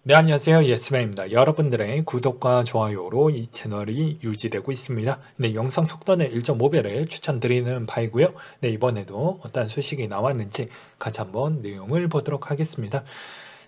네, 안녕하세요. 예스맨입니다. 여러분들의 구독과 좋아요로 이 채널이 유지되고 있습니다. 네, 영상 속도는 1.5배를 추천드리는 바이고요. 네, 이번에도 어떤 소식이 나왔는지 같이 한번 내용을 보도록 하겠습니다.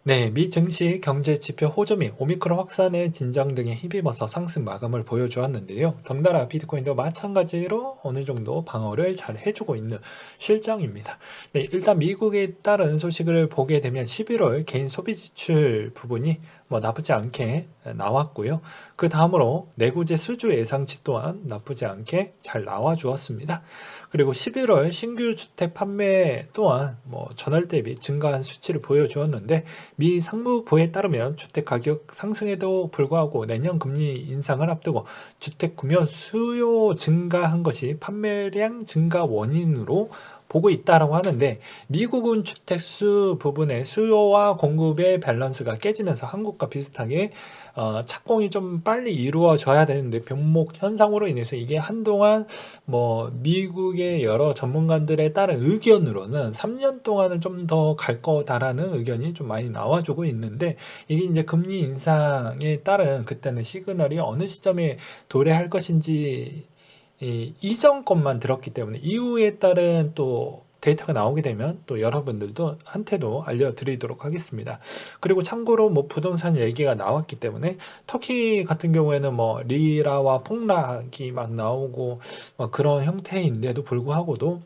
네, 미 증시 경제 지표 호조 및 오미크론 확산의 진정 등에 힘입어서 상승 마감을 보여주었는데요. 덩달아 비트코인도 마찬가지로 어느 정도 방어를 잘 해주고 있는 실정입니다. 네, 일단 미국에 따른 소식을 보게 되면 11월 개인 소비 지출 부분이 나쁘지 않게 나왔고요. 그 다음으로 내구재 수주 예상치 또한 나쁘지 않게 잘 나와 주었습니다. 그리고 11월 신규 주택 판매 또한 전월 대비 증가한 수치를 보여주었는데 미 상무부에 따르면 주택 가격 상승에도 불구하고 내년 금리 인상을 앞두고 주택 구매 수요 증가한 것이 판매량 증가 원인으로 보고 있다라고 하는데 미국은 주택수 부분의 수요와 공급의 밸런스가 깨지면서 한국과 비슷하게 착공이 좀 빨리 이루어져야 되는데 병목 현상으로 인해서 이게 한동안 미국의 여러 전문가들에 따른 의견으로는 3년 동안은 좀 더 갈 거다라는 의견이 좀 많이 나와주고 있는데 이게 이제 금리 인상에 따른 그때는 시그널이 어느 시점에 도래할 것인지 이전 것만 들었기 때문에 이후에 따른 또 데이터가 나오게 되면 또 여러분들도 한테도 알려드리도록 하겠습니다. 그리고 참고로 부동산 얘기가 나왔기 때문에 터키 같은 경우에는 리라와 폭락이 막 나오고 그런 형태인데도 불구하고도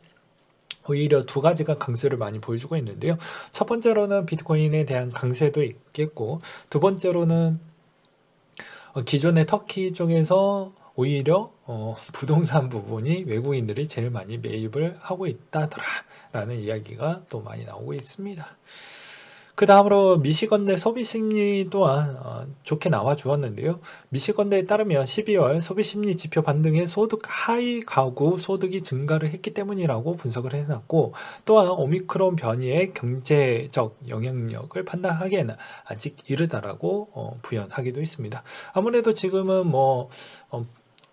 오히려 두 가지가 강세를 많이 보여주고 있는데요. 첫 번째로는 비트코인에 대한 강세도 있겠고, 두 번째로는 기존의 터키 쪽에서 오히려 부동산 부분이 외국인들이 제일 많이 매입을 하고 있다라는 이야기가 또 많이 나오고 있습니다. 그 다음으로 미시건대 소비 심리 또한 좋게 나와 주었는데요. 미시건대에 따르면 12월 소비 심리 지표 반등에 소득 하위 가구 소득이 증가를 했기 때문이라고 분석을 해놨고 또한 오미크론 변이의 경제적 영향력을 판단하기에는 아직 이르다라고 부연하기도 했습니다. 아무래도 지금은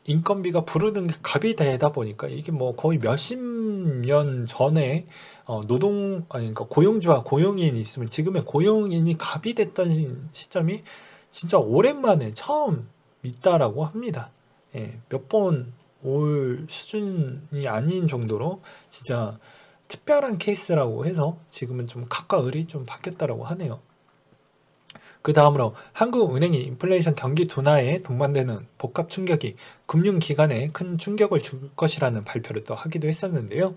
인건비가 부르는 게 값이 되다 보니까 이게 거의 몇십 년 전에 그러니까 고용주와 고용인이 있으면 지금의 고용인이 갑이 됐던 시점이 진짜 오랜만에 처음 있다라고 합니다. 예, 몇 번 올 수준이 아닌 정도로 진짜 특별한 케이스라고 해서 지금은 좀 갑과 을이 좀 바뀌었다라고 하네요. 그 다음으로 한국은행이 인플레이션 경기 둔화에 동반되는 복합 충격이 금융기관에 큰 충격을 줄 것이라는 발표를 또 하기도 했었는데요.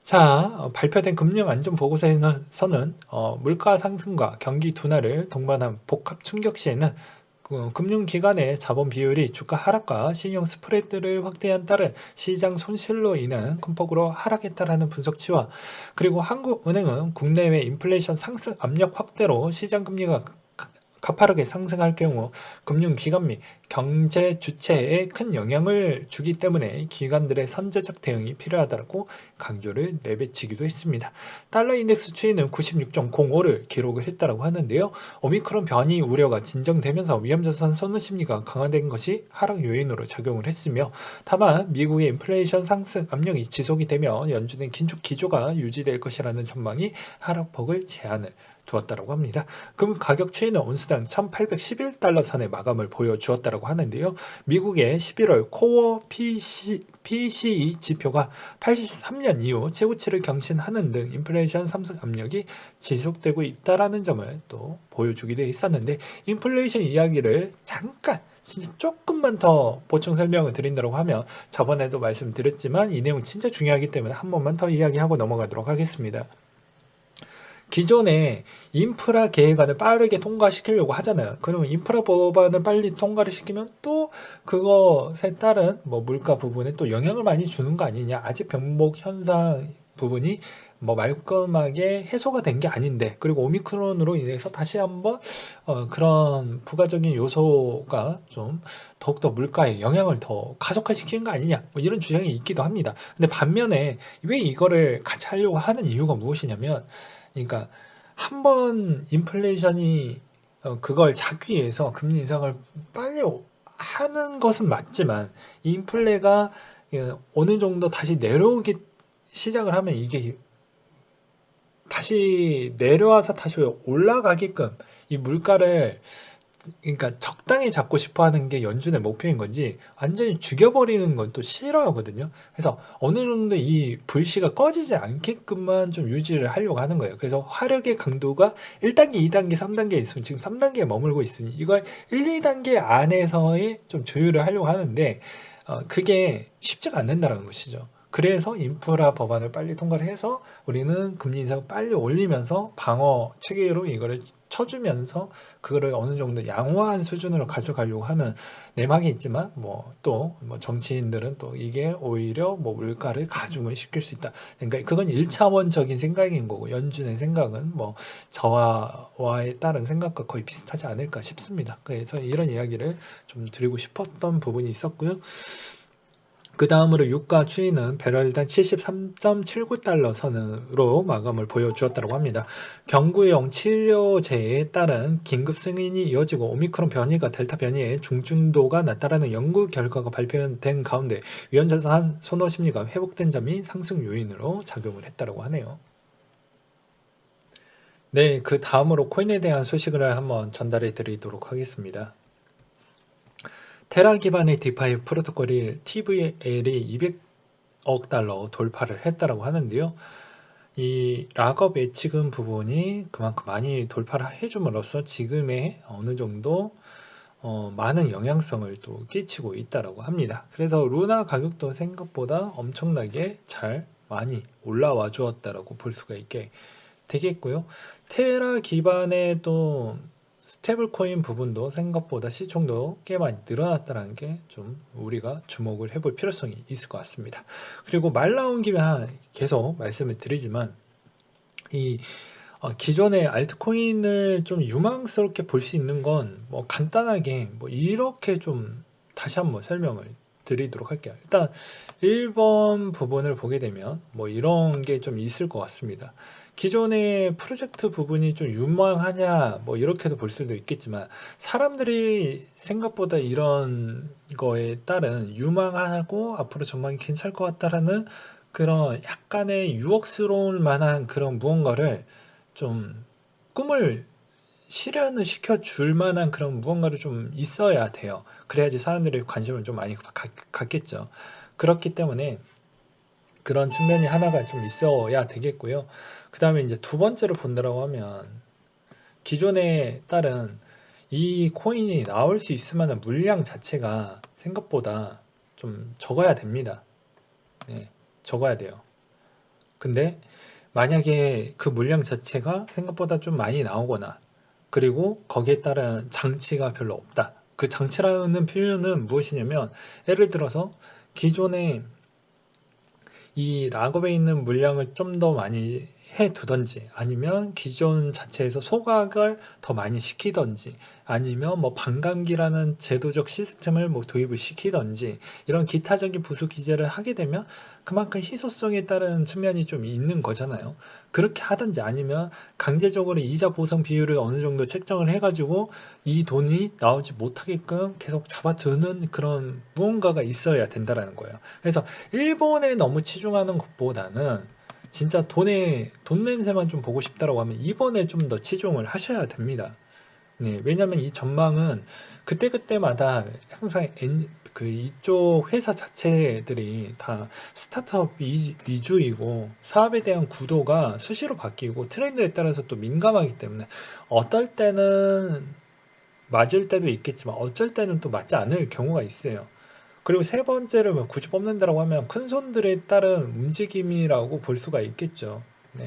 자, 발표된 금융안전보고서에서는 물가 상승과 경기 둔화를 동반한 복합 충격 시에는 금융기관의 자본 비율이 주가 하락과 신용 스프레드를 확대한 따른 시장 손실로 인한 큰 폭으로 하락했다라는 분석치와 그리고 한국은행은 국내외 인플레이션 상승 압력 확대로 시장 금리가 가파르게 상승할 경우 금융기관 및 경제 주체에 큰 영향을 주기 때문에 기관들의 선제적 대응이 필요하다고 강조를 내비치기도 했습니다. 달러 인덱스 추이는 96.05를 기록을 했다고 하는데요. 오미크론 변이 우려가 진정되면서 위험자산 선호 심리가 강화된 것이 하락 요인으로 작용을 했으며 다만 미국의 인플레이션 상승 압력이 지속이 되며 연준의 긴축 기조가 유지될 것이라는 전망이 하락폭을 제한을 두었다고 합니다. 금 가격 추이는 온스당 1811달러 선의 마감을 보여주었다고 하는데요. 미국의 11월 코어 PCE 지표가 83년 이후 최고치를 경신하는 등 인플레이션 상승 압력이 지속되고 있다는 점을 또 보여주기도 했었는데 인플레이션 이야기를 잠깐 진짜 조금만 더 보충 설명을 드린다고 하면 저번에도 말씀드렸지만 이 내용 진짜 중요하기 때문에 한 번만 더 이야기하고 넘어가도록 하겠습니다. 기존에 인프라 계획안을 빠르게 통과시키려고 하잖아요. 그러면 인프라 법안을 빨리 통과를 시키면 또 그것에 따른 물가 부분에 또 영향을 많이 주는 거 아니냐. 아직 병목 현상 부분이 말끔하게 해소가 된 게 아닌데 그리고 오미크론으로 인해서 다시 한번 그런 부가적인 요소가 좀 더욱더 물가에 영향을 더 가속화시키는 거 아니냐 이런 주장이 있기도 합니다. 근데 반면에 왜 이거를 같이 하려고 하는 이유가 무엇이냐면 그러니까 한 번 인플레이션이 그걸 잡기 위해서 금리 인상을 빨리 하는 것은 맞지만 인플레가 어느 정도 다시 내려오기 시작을 하면 이게 다시 내려와서 다시 올라가게끔 이 물가를, 그러니까 적당히 잡고 싶어 하는 게 연준의 목표인 건지 완전히 죽여버리는 건 또 싫어하거든요. 그래서 어느 정도 이 불씨가 꺼지지 않게끔만 좀 유지를 하려고 하는 거예요. 그래서 화력의 강도가 1단계, 2단계, 3단계 있으면 지금 3단계에 머물고 있으니 이걸 1, 2단계 안에서의 좀 조율을 하려고 하는데 그게 쉽지가 않는다는 것이죠. 그래서 인프라 법안을 빨리 통과를 해서 우리는 금리 인상을 빨리 올리면서 방어 체계로 이거를 쳐주면서 그거를 어느 정도 양호한 수준으로 가져가려고 하는 내막이 있지만 뭐 또 뭐 정치인들은 또 이게 오히려 뭐 물가를 가중을 시킬 수 있다. 그러니까 그건 1차원적인 생각인 거고 연준의 생각은 뭐 저와의 다른 생각과 거의 비슷하지 않을까 싶습니다. 그래서 이런 이야기를 좀 드리고 싶었던 부분이 있었고요. 그 다음으로 유가 추이는 배럴당 73.79달러 선으로 마감을 보여주었다고 합니다. 경구용 치료제에 따른 긴급 승인이 이어지고 오미크론 변이가 델타 변이의 중증도가 낮다라는 연구 결과가 발표된 가운데 위원장상 선호 심리가 회복된 점이 상승 요인으로 작용을 했다고 하네요. 네, 그 다음으로 코인에 대한 소식을 한번 전달해 드리도록 하겠습니다. 테라 기반의 디파이 프로토콜이 TVL이 200억 달러 돌파를 했다고 하는데요. 이 락업 예치금 부분이 그만큼 많이 돌파를 해줌으로써 지금의 어느 정도 많은 영향성을 또 끼치고 있다고 합니다. 그래서 루나 가격도 생각보다 엄청나게 잘 많이 올라와 주었다고 볼 수가 있게 되겠고요. 테라 기반의 또 스테이블 코인 부분도 생각보다 시총도 꽤 많이 늘어났다는 게 좀 우리가 주목을 해볼 필요성이 있을 것 같습니다. 그리고 말 나온 김에 계속 말씀을 드리지만 이 기존의 알트코인을 좀 유망스럽게 볼 수 있는 건 뭐 간단하게 뭐 이렇게 좀 다시 한번 설명을 드리도록 할게요. 일단 1번 부분을 보게 되면 뭐 이런 게 좀 있을 것 같습니다. 기존의 프로젝트 부분이 좀 유망하냐 뭐 이렇게도 볼 수도 있겠지만 사람들이 생각보다 이런 거에 따른 유망하고 앞으로 전망이 괜찮을 것 같다라는 그런 약간의 유혹스러울 만한 그런 무언가를 좀 꿈을 실현을 시켜줄 만한 그런 무언가를 좀 있어야 돼요. 그래야지 사람들이 관심을 좀 많이 갖겠죠. 그렇기 때문에 그런 측면이 하나가 좀 있어야 되겠고요. 그 다음에 이제 두 번째로 본다라고 하면 기존에 따른 이 코인이 나올 수 있을 만한 물량 자체가 생각보다 좀 적어야 됩니다. 네, 적어야 돼요. 근데 만약에 그 물량 자체가 생각보다 좀 많이 나오거나 그리고 거기에 따른 장치가 별로 없다. 그 장치라는 표현은 무엇이냐면 예를 들어서 기존에 이 락업에 있는 물량을 좀 더 많이 해 두던지 아니면 기존 자체에서 소각을 더 많이 시키던지 아니면 뭐 반감기라는 제도적 시스템을 뭐 도입을 시키던지 이런 기타적인 부수 기재를 하게 되면 그만큼 희소성에 따른 측면이 좀 있는 거잖아요. 그렇게 하든지 아니면 강제적으로 이자 보상 비율을 어느 정도 책정을 해가지고 이 돈이 나오지 못하게끔 계속 잡아두는 그런 무언가가 있어야 된다라는 거예요. 그래서 일본에 너무 치중하는 것보다는 진짜 돈 냄새만 좀 보고 싶다라고 하면 이번에 좀 더 치중을 하셔야 됩니다. 네, 왜냐면 이 전망은 그때그때마다 항상 그 이쪽 회사 자체들이 다 스타트업 위주이고 사업에 대한 구도가 수시로 바뀌고 트렌드에 따라서 또 민감하기 때문에 어떨 때는 맞을 때도 있겠지만 어쩔 때는 또 맞지 않을 경우가 있어요. 그리고 세 번째로 뭐 굳이 뽑는다라고 하면 큰 손들에 따른 움직임이라고 볼 수가 있겠죠. 네.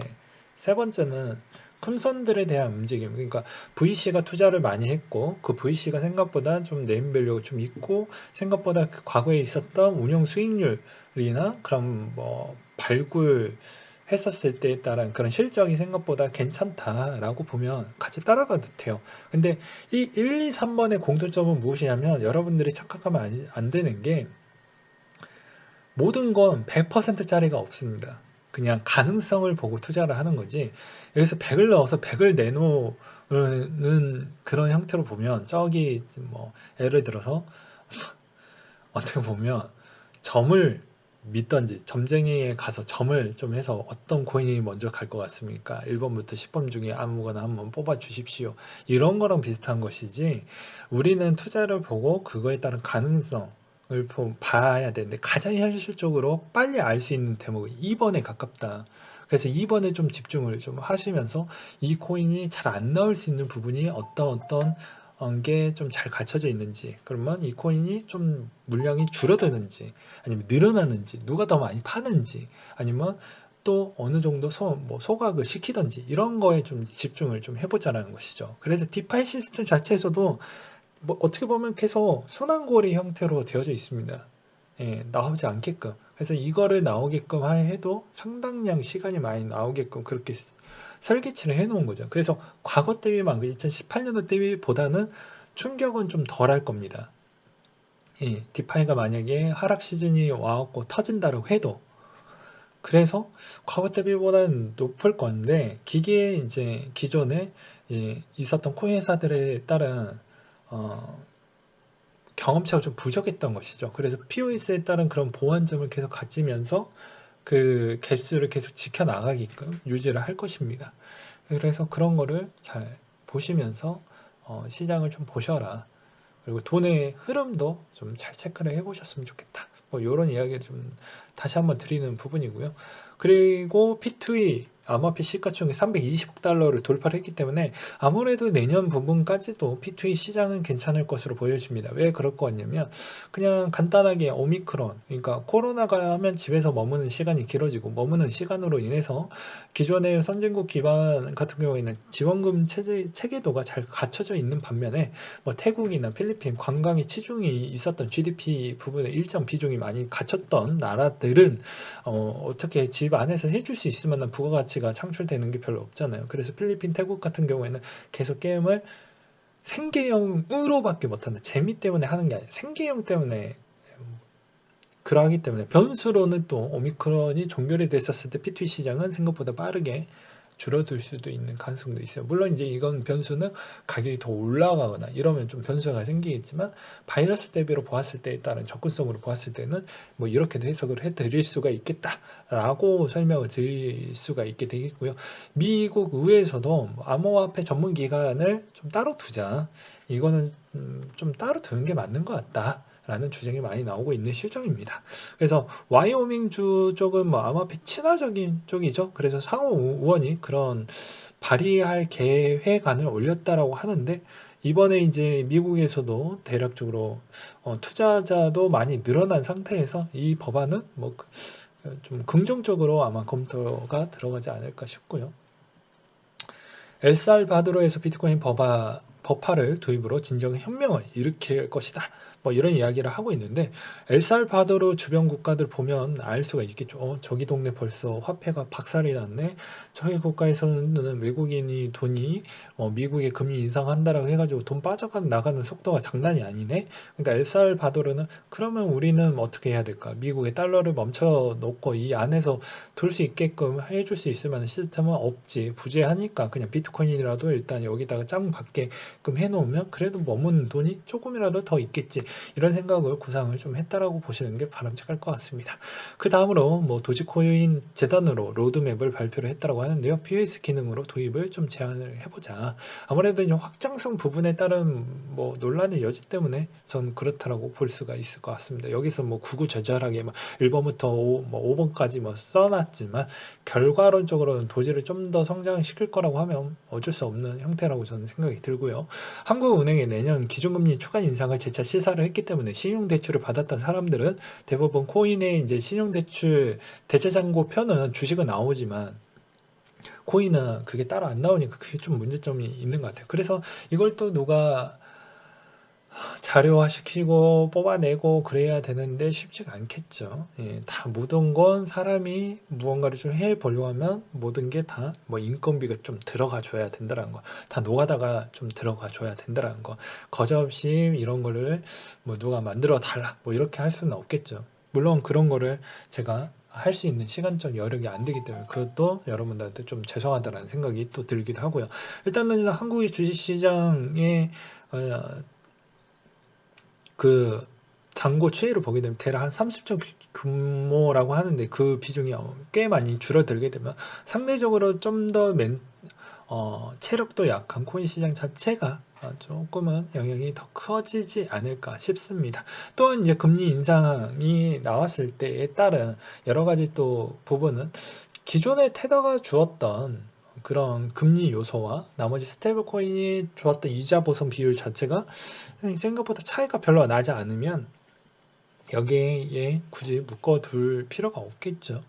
세 번째는 큰 손들에 대한 움직임. 그러니까 VC가 투자를 많이 했고 그 VC가 생각보다 좀 네임밸류가 좀 있고 생각보다 그 과거에 있었던 운영 수익률이나 그런 뭐 발굴 했었을 때에 따른 그런 실적이 생각보다 괜찮다라고 보면 같이 따라가도 돼요. 근데 이 1, 2, 3번의 공통점은 무엇이냐면 여러분들이 착각하면 안 되는 게 모든 건 100%짜리가 없습니다. 그냥 가능성을 보고 투자를 하는 거지 여기서 100을 넣어서 100을 내놓는 그런 형태로 보면 뭐 예를 들어서 어떻게 보면 점을 믿던지 점쟁이에 가서 점을 좀 해서 어떤 코인이 먼저 갈 것 같습니까? 1번부터 10번 중에 아무거나 한번 뽑아 주십시오. 이런 거랑 비슷한 것이지 우리는 투자를 보고 그거에 따른 가능성을 봐야 되는데 가장 현실적으로 빨리 알 수 있는 대목은 2번에 가깝다. 그래서 2번에 좀 집중을 좀 하시면서 이 코인이 잘 안 나올 수 있는 부분이 어떤 게 좀 잘 갖춰져 있는지, 그러면 이 코인이 좀 물량이 줄어드는지 아니면 늘어나는지, 누가 더 많이 파는지, 아니면 또 어느 정도 소각을 시키든지, 이런 거에 좀 집중을 좀 해보자라는 것이죠. 그래서 디파이 시스템 자체에서도 뭐 어떻게 보면 계속 순환고리 형태로 되어져 있습니다. 예, 나오지 않게끔. 그래서 이거를 나오게끔 해도 상당량 시간이 많이 나오게끔 그렇게 설계치를 해놓은 거죠. 그래서 과거 대비만, 2018년도 대비보다는 충격은 좀 덜 할 겁니다. 예, 디파이가 만약에 하락 시즌이 와갖고 터진다고 해도, 그래서 과거 대비보다는 높을 건데, 기기에 이제 기존에 있었던 코인 회사들에 따른 어, 경험치가 좀 부족했던 것이죠. 그래서 POS에 따른 그런 보완점을 계속 가지면서 그 개수를 계속 지켜나가게끔 유지를 할 것입니다. 그래서 그런 거를 잘 보시면서 시장을 좀 보셔라. 그리고 돈의 흐름도 좀 잘 체크를 해보셨으면 좋겠다. 뭐 이런 이야기를 좀 다시 한번 드리는 부분이고요. 그리고 P2E 암호화폐 시가총액 320억 달러를 돌파를 했기 때문에 아무래도 내년 부분까지도 P2E 시장은 괜찮을 것으로 보여집니다. 왜 그럴 것 같냐면 그냥 간단하게 오미크론, 그러니까 코로나가 하면 집에서 머무는 시간이 길어지고, 머무는 시간으로 인해서 기존의 선진국 기반 같은 경우에는 지원금 체계도가 잘 갖춰져 있는 반면에 뭐 태국이나 필리핀 관광에 치중이 있었던 GDP 부분에 일정 비중이 많이 갖췄던 나라들은 어떻게 집 안에서 해줄 수 있을 만한 부가가치가 창출되는 게 별로 없잖아요. 그래서 필리핀, 태국 같은 경우에는 계속 게임을 생계형으로밖에 못한다. 재미 때문에 하는 게 아니라 생계형 때문에, 그러하기 때문에 변수로는 또 오미크론이 종결이 됐었을 때 P2E 시장은 생각보다 빠르게 줄어들 수도 있는 가능성도 있어요. 물론 이제 이건 변수는 가격이 더 올라가거나 이러면 좀 변수가 생기겠지만, 바이러스 대비로 보았을 때에 따른 접근성으로 보았을 때는 뭐 이렇게도 해석을 해드릴 수가 있겠다라고 설명을 드릴 수가 있게 되겠고요. 미국 의회에서도 암호화폐 전문 기관을 좀 따로 두자. 이거는 좀 따로 두는 게 맞는 것 같다. 라는 주장이 많이 나오고 있는 실정입니다. 그래서 와이오밍주 쪽은 뭐 암호화폐 친화적인 쪽이죠. 그래서 상호 의원이 그런 발의할 계획안을 올렸다라고 하는데, 이번에 이제 미국에서도 대략적으로 투자자도 많이 늘어난 상태에서 이 법안은 뭐 좀 긍정적으로 아마 검토가 들어가지 않을까 싶고요. 엘살바도르에서 비트코인 법화를 도입으로 진정 혁명을 일으킬 것이다. 뭐 이런 이야기를 하고 있는데, 엘살바도르 주변 국가들 보면 알 수가 있겠죠. 저기 동네 벌써 화폐가 박살이 났네. 저희 국가에서는 외국인이 돈이 미국에 금리 인상한다라고 해가지고 돈 빠져가 나가는 속도가 장난이 아니네. 그러니까 엘살바도르는 그러면 우리는 어떻게 해야 될까? 미국의 달러를 멈춰 놓고 이 안에서 돌 수 있게끔 해줄 수 있을 만한 시스템은 없지. 부재하니까 그냥 비트코인이라도 일단 여기다가 짱 받게끔 해놓으면 그래도 머무는 돈이 조금이라도 더 있겠지. 이런 생각을 구상을 좀 했다라고 보시는 게 바람직할 것 같습니다. 그 다음으로 뭐 도지코인 재단으로 로드맵을 발표를 했다고 하는데요. POS 기능으로 도입을 좀 제안을 해보자. 아무래도 이제 확장성 부분에 따른 뭐 논란의 여지 때문에 전 그렇다라고 볼 수가 있을 것 같습니다. 여기서 뭐 구구절절하게 막 1번부터 5번까지 뭐 써놨지만 결과론적으로는 도지를 좀 더 성장시킬 거라고 하면 어쩔 수 없는 형태라고 저는 생각이 들고요. 한국은행이 내년 기준금리 추가 인상을 재차 시사를 했기 때문에 신용대출을 받았던 사람들은 대부분 코인의 이제 신용대출 대체잔고 편은 주식은 나오지만 코인은 그게 따로 안 나오니까 그게 좀 문제점이 있는 것 같아요. 그래서 이걸 또 누가 자료화시키고 뽑아내고 그래야 되는데 쉽지가 않겠죠. 예, 다 모든 건 사람이 무언가를 좀 해보려고 하면 모든 게 다 뭐 인건비가 좀 들어가 줘야 된다는 거, 다 노가다가 좀 들어가 줘야 된다는 거, 거저없이 이런 거를 뭐 누가 만들어 달라 뭐 이렇게 할 수는 없겠죠. 물론 그런 거를 제가 할 수 있는 시간적 여력이 안 되기 때문에 그것도 여러분들한테 좀 죄송하다라는 생각이 또 들기도 하고요. 일단은 한국의 주식시장에 그 잔고 추이를 보게 되면 대략 한 30조 규모라고 하는데 그 비중이 꽤 많이 줄어들게 되면 상대적으로 좀 더 체력도 약한 코인 시장 자체가 조금은 영향이 더 커지지 않을까 싶습니다. 또한 이제 금리 인상이 나왔을 때에 따른 여러 가지 또 부분은 기존의 테더가 주었던 그런 금리 요소와 나머지 스테이블 코인이 주었던 이자 보상 비율 자체가 생각보다 차이가 별로 나지 않으면 여기에 굳이 묶어둘 필요가 없겠죠.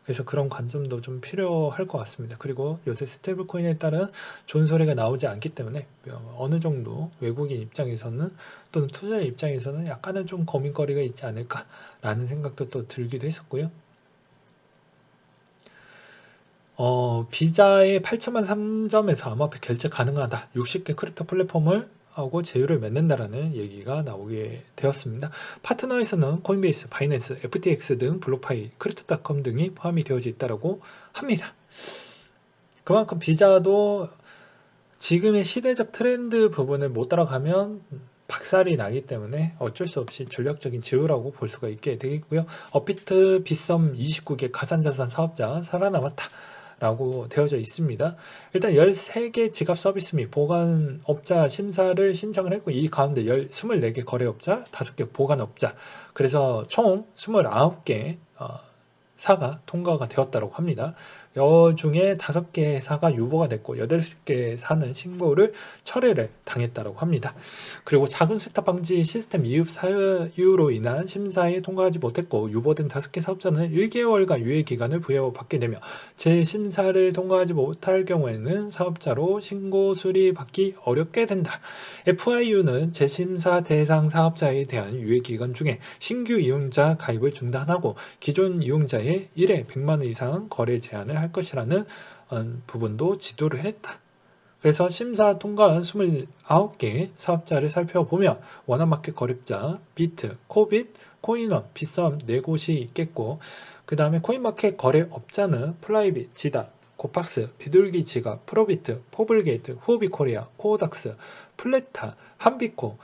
그래서 그런 관점도 좀 필요할 것 같습니다. 그리고 요새 스테이블 코인에 따른 좋은 소리가 나오지 않기 때문에 어느 정도 외국인 입장에서는 또는 투자자 입장에서는 약간은 좀 고민거리가 있지 않을까라는 생각도 또 들기도 했었고요. 비자의 8천만 3점에서 암호화폐 결제 가능하다. 60개 크립토 플랫폼을 하고 제휴를 맺는다라는 얘기가 나오게 되었습니다. 파트너에서는 코인베이스, 바이낸스, FTX 등 블록파이, 크립토닷컴 등이 포함이 되어져 있다고 합니다. 그만큼 비자도 지금의 시대적 트렌드 부분을 못 따라가면 박살이 나기 때문에 어쩔 수 없이 전략적인 제휴라고 볼 수가 있게 되겠고요. 업비트 빗썸 29개 가상자산 사업자 살아남았다. 라고 되어져 있습니다. 일단 13개 지갑 서비스 및 보관업자 심사를 신청을 했고 이 가운데 24개 거래업자, 5개 보관업자 그래서 총 29개 사가 통과가 되었다고 합니다. 여 중에 5개 사가 유보가 됐고 8개 사는 신고를 철회를 당했다고 합니다. 그리고 자금 세탁 방지 시스템 미흡 사유로 인한 심사에 통과하지 못했고 유보된 5개 사업자는 1개월간 유예 기간을 부여받게 되며 재심사를 통과하지 못할 경우에는 사업자로 신고 수리받기 어렵게 된다. FIU는 재심사 대상 사업자에 대한 유예 기간 중에 신규 이용자 가입을 중단하고 기존 이용자의 1회 100만 원 이상 거래 제한을 할 것이라는 부분도 지도를 했다. 그래서 심사 통과한 29개 사업자를 살펴보면 원화마켓 거래업자, 비트, 코빗, 코인원, 빗썸 4곳이 있겠고 그 다음에 코인마켓 거래업자는 플라이빗, 지다, 고팍스, 비둘기 지갑, 프로비트, 포블게이트, 후오비코리아, 코어닥스, 플레타, 한비코,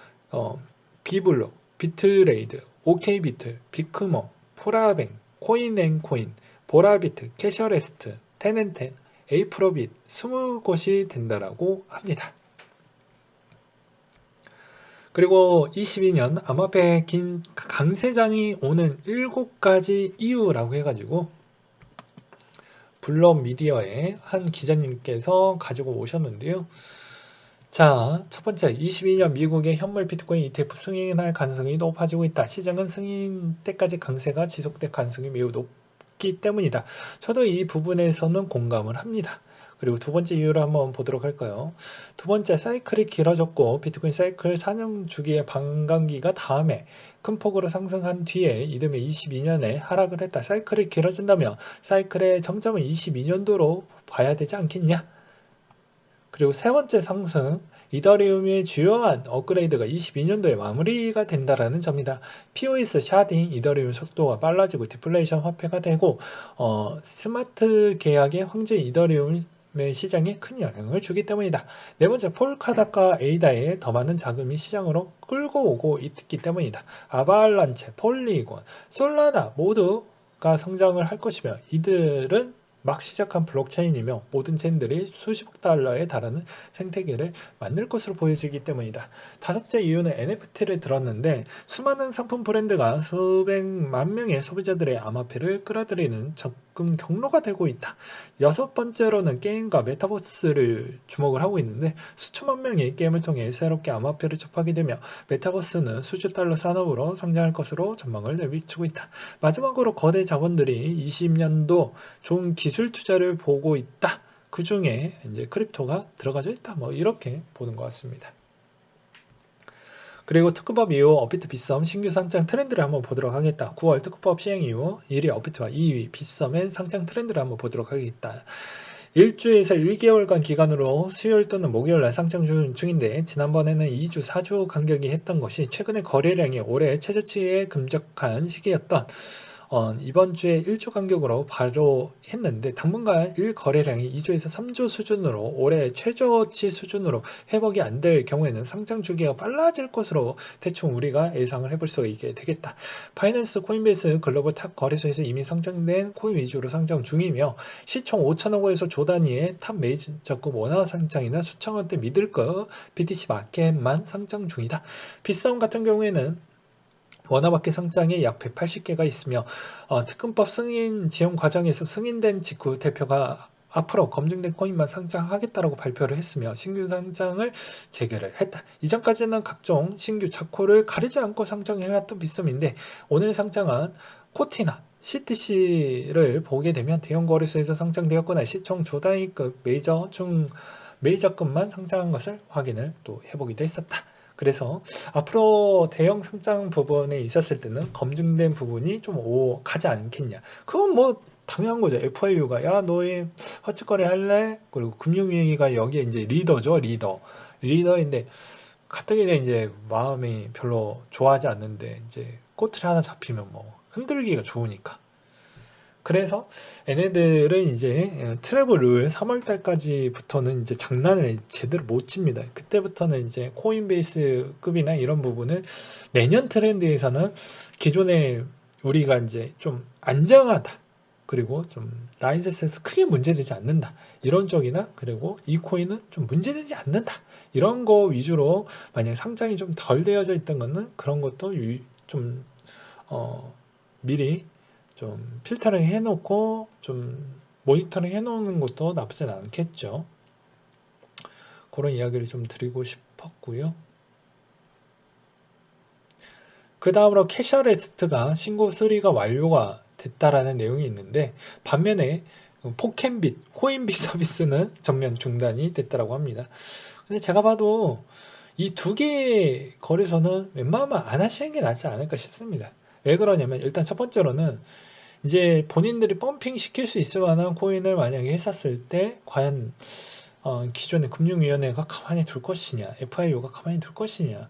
비블록, 비트레이드, 오케이비트, 비크모, 프라뱅, 코인앤코인, 보라비트, 캐셔레스트, 텐앤텐, 에이프로빗 20곳이 된다라고 합니다. 그리고 22년 암호화폐 긴 강세장이 오는 7가지 이유라고 해가지고 블럼 미디어의 한 기자님께서 가지고 오셨는데요. 자, 첫 번째, 22년 미국의 현물 비트코인 ETF 승인할 가능성이 높아지고 있다. 시장은 승인 때까지 강세가 지속될 가능성이 매우 높기 때문이다. 저도 이 부분에서는 공감을 합니다. 그리고 두 번째 이유를 한번 보도록 할까요? 두 번째, 사이클이 길어졌고 비트코인 사이클 4년 주기의 반감기가 다음에 큰 폭으로 상승한 뒤에 이듬해 22년에 하락을 했다. 사이클이 길어진다면 사이클의 정점은 22년도로 봐야 되지 않겠냐? 그리고 세 번째 상승, 이더리움의 주요한 업그레이드가 22년도에 마무리가 된다라는 점이다. POS 샤딩, 이더리움 속도가 빨라지고 디플레이션 화폐가 되고 스마트 계약의 황제 이더리움의 시장에 큰 영향을 주기 때문이다. 네 번째, 폴카닷과 에이다에 더 많은 자금이 시장으로 끌고 오고 있기 때문이다. 아발란체, 폴리곤, 솔라나 모두가 성장을 할 것이며 이들은 막 시작한 블록체인이며 모든 체인들이 수십억 달러에 달하는 생태계를 만들 것으로 보여지기 때문이다. 다섯째 이유는 NFT를 들었는데 수많은 상품 브랜드가 수백만 명의 소비자들의 암호화폐를 끌어들이는 접근 경로가 되고 있다. 여섯 번째로는 게임과 메타버스를 주목을 하고 있는데 수천만 명이 게임을 통해 새롭게 암호화폐를 접하게 되며 메타버스는 수조 달러 산업으로 성장할 것으로 전망을 내비치고 있다. 마지막으로 거대 자본들이 20년도 좋은 기술 투자를 보고 있다. 그 중에 이제 크립토가 들어가져 있다. 뭐 이렇게 보는 것 같습니다. 그리고 특허법 이후 업비트 빗썸 신규 상장 트렌드를 한번 보도록 하겠다. 9월 특허법 시행 이후 1위 업비트와 2위 빗썸의 상장 트렌드를 한번 보도록 하겠다. 일주에서 1개월간 기간으로 수요일 또는 목요일날 상장 중인데 지난번에는 2주, 4주 간격이 했던 것이 최근에 거래량이 올해 최저치에 급격한 시기였던 이번 주에 1주 간격으로 바로 했는데 당분간 1거래량이 2조에서 3조 수준으로 올해 최저치 수준으로 회복이 안 될 경우에는 상장 주기가 빨라질 것으로 대충 우리가 예상을 해볼 수 있게 되겠다. 바이낸스 코인베이스 글로벌 탑 거래소에서 이미 상장된 코인 위주로 상장 중이며 시총 5천억 원에서 조 단위의 탑 메이저급 원화 상장이나 수천 원대 미들급 BTC 마켓만 상장 중이다. 비싸움 같은 경우에는 원화마켓 상장에 약 180개가 있으며 특근법 승인 지원 과정에서 승인된 직후 대표가 앞으로 검증된 코인만 상장하겠다라고 발표를 했으며 신규 상장을 재개를 했다. 이전까지는 각종 신규 자코를 가리지 않고 상장해왔던 비썸인데 오늘 상장한 코티나 CTC를 보게 되면 대형 거래소에서 상장되었거나 시총 조단위급 메이저급만 상장한 것을 확인을 또 해보기도 했었다. 그래서 앞으로 대형 상장 부분에 있었을 때는 검증된 부분이 좀 가지 않겠냐. 그건 뭐 당연한 거죠. FIU가 야 너희 허츠거래 할래? 그리고 금융위기가 여기에 이제 리더죠. 리더인데 가뜩이나 이제 마음이 별로 좋아하지 않는데 이제 꼬투리 하나 잡히면 뭐 흔들기가 좋으니까. 그래서 얘네들은 이제 트래블 룰 3월 달까지부터는 이제 장난을 제대로 못 칩니다. 그때부터는 이제 코인베이스급이나 이런 부분을 내년 트렌드에서는 기존에 우리가 이제 좀 안정하다. 그리고 좀 라이센스에서 크게 문제되지 않는다. 이런 쪽이나 그리고 이 코인은 좀 문제되지 않는다. 이런 거 위주로 만약 상장이 좀 덜 되어져 있던 거는 그런 것도 좀 미리 좀 필터링 해놓고 좀 모니터링 해놓는 것도 나쁘진 않겠죠. 그런 이야기를 좀 드리고 싶었고요. 그 다음으로 캐셔레스트가 신고 수리가 완료가 됐다라는 내용이 있는데 반면에 포켓빗, 코인빗 서비스는 전면 중단이 됐다라고 합니다. 근데 제가 봐도 이 두 개의 거래소는 웬만하면 안 하시는 게 낫지 않을까 싶습니다. 왜 그러냐면 일단 첫 번째로는 이제 본인들이 펌핑 시킬 수 있을 만한 코인을 만약에 했었을 때 과연 기존의 금융위원회가 가만히 둘 것이냐, FIU가 가만히 둘 것이냐,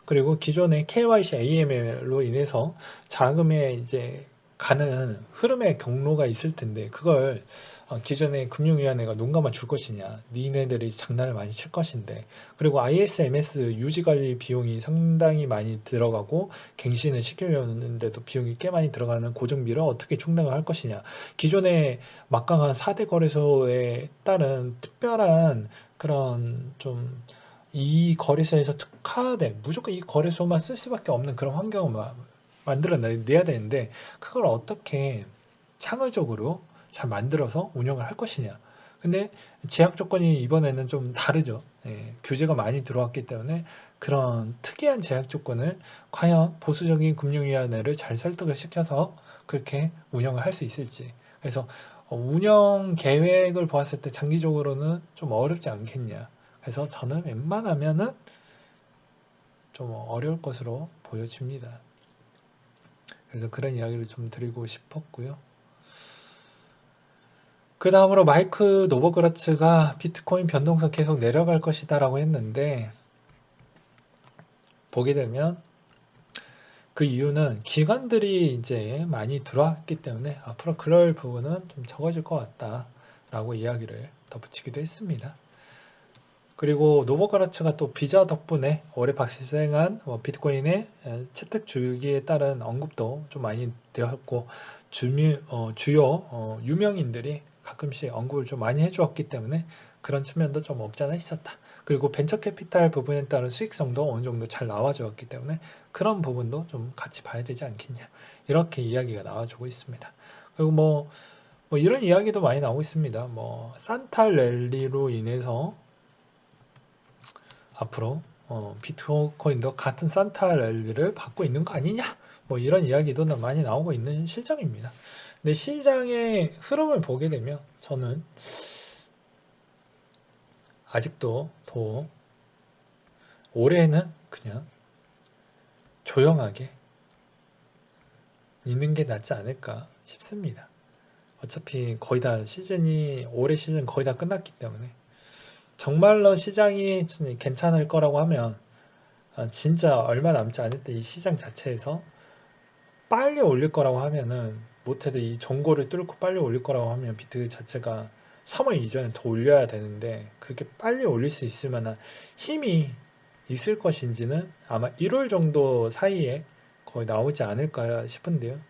그리고 기존의 KYC AML로 인해서 자금에 이제 가는 흐름의 경로가 있을 텐데 그걸 기존의 금융위원회가 눈 감아 줄 것이냐, 니네들이 장난을 많이 칠 것인데, 그리고 ISMS 유지관리 비용이 상당히 많이 들어가고 갱신을 시키려는데도 비용이 꽤 많이 들어가는 고정비를 어떻게 충당을 할 것이냐, 기존의 막강한 4대 거래소에 따른 특별한 그런 좀 이 거래소에서 특화된 무조건 이 거래소만 쓸 수밖에 없는 그런 환경을 만들어내야 되는데 그걸 어떻게 창의적으로 잘 만들어서 운영을 할 것이냐. 근데 제약 조건이 이번에는 좀 다르죠. 예, 규제가 많이 들어왔기 때문에 그런 특이한 제약 조건을 과연 보수적인 금융위원회를 잘 설득을 시켜서 그렇게 운영을 할 수 있을지. 그래서 운영 계획을 보았을 때 장기적으로는 좀 어렵지 않겠냐. 그래서 저는 웬만하면은 좀 어려울 것으로 보여집니다. 그래서 그런 이야기를 좀 드리고 싶었고요. 그 다음으로 마이크 노버그라츠가 비트코인 변동성 계속 내려갈 것이다 라고 했는데 보게 되면 그 이유는 기관들이 이제 많이 들어왔기 때문에 앞으로 그럴 부분은 좀 적어질 것 같다 라고 이야기를 덧붙이기도 했습니다. 그리고 노버그라츠가 또 비자 덕분에 올해 발생한 비트코인의 채택 주기에 따른 언급도 좀 많이 되었고 주요 유명인들이 가끔씩 언급을 좀 많이 해주었기 때문에 그런 측면도 좀 없지 않아 있었다. 그리고 벤처 캐피탈 부분에 따른 수익성도 어느 정도 잘 나와주었기 때문에 그런 부분도 좀 같이 봐야 되지 않겠냐. 이렇게 이야기가 나와주고 있습니다. 그리고 뭐 이런 이야기도 많이 나오고 있습니다. 뭐 산타 랠리로 인해서 앞으로 비트코인도 같은 산타 랠리를 받고 있는 거 아니냐? 뭐 이런 이야기도 많이 나오고 있는 실정입니다. 근데 시장의 흐름을 보게 되면 저는 아직도 더 올해는 그냥 조용하게 있는 게 낫지 않을까 싶습니다. 어차피 거의 다 올해 시즌 거의 다 끝났기 때문에 정말로 시장이 괜찮을 거라고 하면 진짜 얼마 남지 않을 때 이 시장 자체에서 빨리 올릴 거라고 하면은 못해도 이 전고를 뚫고 빨리 올릴 거라고 하면 비트 자체가 3월 이전에 더 올려야 되는데 그렇게 빨리 올릴 수 있을 만한 힘이 있을 것인지는 아마 1월 정도 사이에 거의 나오지 않을까 싶은데요.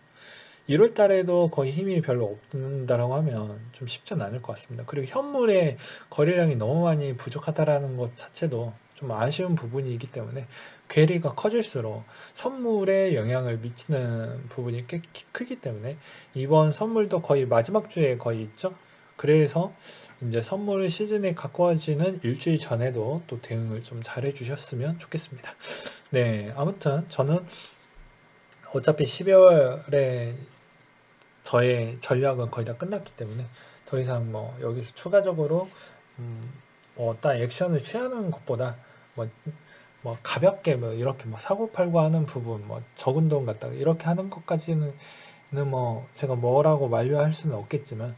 1월 달에도 거의 힘이 별로 없는다라고 하면 좀 쉽진 않을 것 같습니다. 그리고 현물의 거래량이 너무 많이 부족하다라는 것 자체도 좀 아쉬운 부분이기 때문에 괴리가 커질수록 선물에 영향을 미치는 부분이 꽤 크기 때문에 이번 선물도 거의 마지막 주에 거의 있죠. 그래서 이제 선물 시즌에 가까워지는 일주일 전에도 또 대응을 좀 잘해 주셨으면 좋겠습니다. 네, 아무튼 저는 어차피 12월에 저의 전략은 거의 다 끝났기 때문에 더 이상 뭐 여기서 추가적으로 음, 뭐 어떤 액션을 취하는 것보다 뭐, 뭐 가볍게 뭐 이렇게 뭐 사고 팔고 하는 부분 뭐 적은 돈 갖다가 이렇게 하는 것까지는 뭐 제가 뭐라고 만류할 수는 없겠지만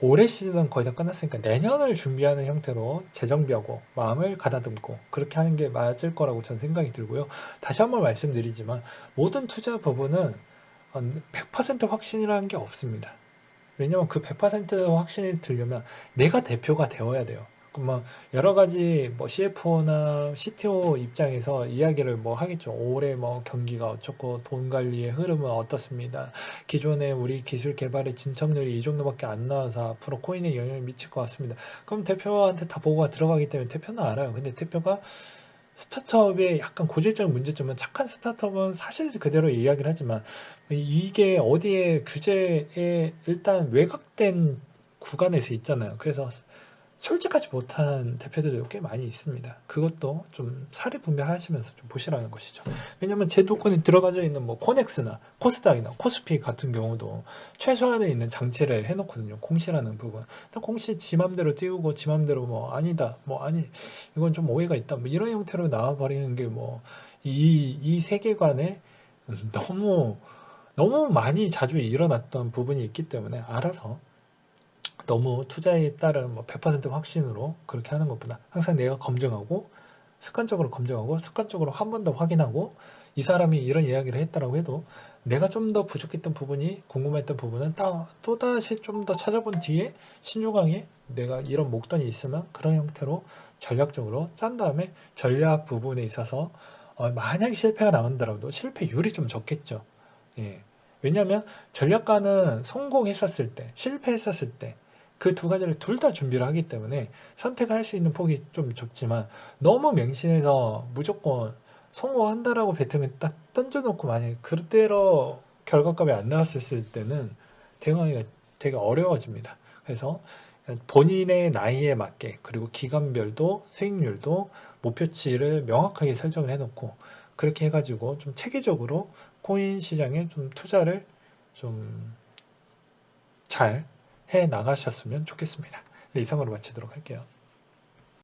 올해 시즌은 거의 다 끝났으니까 내년을 준비하는 형태로 재정비하고 마음을 가다듬고 그렇게 하는 게 맞을 거라고 저는 생각이 들고요. 다시 한번 말씀드리지만 모든 투자 부분은 100% 확신이라는 게 없습니다. 왜냐면 그 100% 확신이 들려면 내가 대표가 되어야 돼요. 그럼 여러 가지 CFO나 CTO 입장에서 이야기를 하겠죠. 올해 경기가 어쩌고 돈 관리의 흐름은 어떻습니다. 기존에 우리 기술 개발의 진척률이 이 정도밖에 안 나와서 앞으로 코인에 영향을 미칠 것 같습니다. 그럼 대표한테 다 보고가 들어가기 때문에 대표는 알아요. 근데 대표가 스타트업의 약간 고질적인 문제점은 착한 스타트업은 사실 그대로 이야기를 하지만 이게 어디에 규제에 일단 외곽된 구간에서 있잖아요. 그래서 솔직하지 못한 대표들도 꽤 많이 있습니다. 그것도 좀 사리분별하시면서 좀 보시라는 것이죠. 왜냐면 제 도권에 들어가져 있는 코넥스나 코스닥이나 코스피 같은 경우도 최소한에 있는 장치를 해놓거든요. 공시라는 부분. 공시 지 맘대로 띄우고 지 맘대로 아니다, 아니 이건 좀 오해가 있다, 이런 형태로 나와버리는 게 이 세계관에 너무 너무 많이 자주 일어났던 부분이 있기 때문에 알아서 너무 투자에 따른 100% 확신으로 그렇게 하는 것보다 항상 내가 검증하고 습관적으로 검증하고 습관적으로 한 번 더 확인하고 이 사람이 이런 이야기를 했다라고 해도 내가 좀 더 부족했던 부분이 궁금했던 부분은 또다시 좀 더 찾아본 뒤에 신중하게 내가 이런 목돈이 있으면 그런 형태로 전략적으로 짠 다음에 전략 부분에 있어서 만약 실패가 나온다라도 실패율이 좀 적겠죠. 예. 왜냐하면 전략가는 성공했었을 때, 실패했었을 때, 그 두 가지를 둘 다 준비를 하기 때문에 선택할 수 있는 폭이 좀 적지만 너무 맹신해서 무조건 성공한다라고 베팅을 딱 던져놓고 만약에 그대로 결과값이 안 나왔을 때는 대응하기가 되게 어려워집니다. 그래서 본인의 나이에 맞게 그리고 기간별도 수익률도 목표치를 명확하게 설정을 해놓고 그렇게 해가지고 좀 체계적으로 코인 시장에 좀 투자를 좀 잘 해 나가셨으면 좋겠습니다. 네, 이상으로 마치도록 할게요.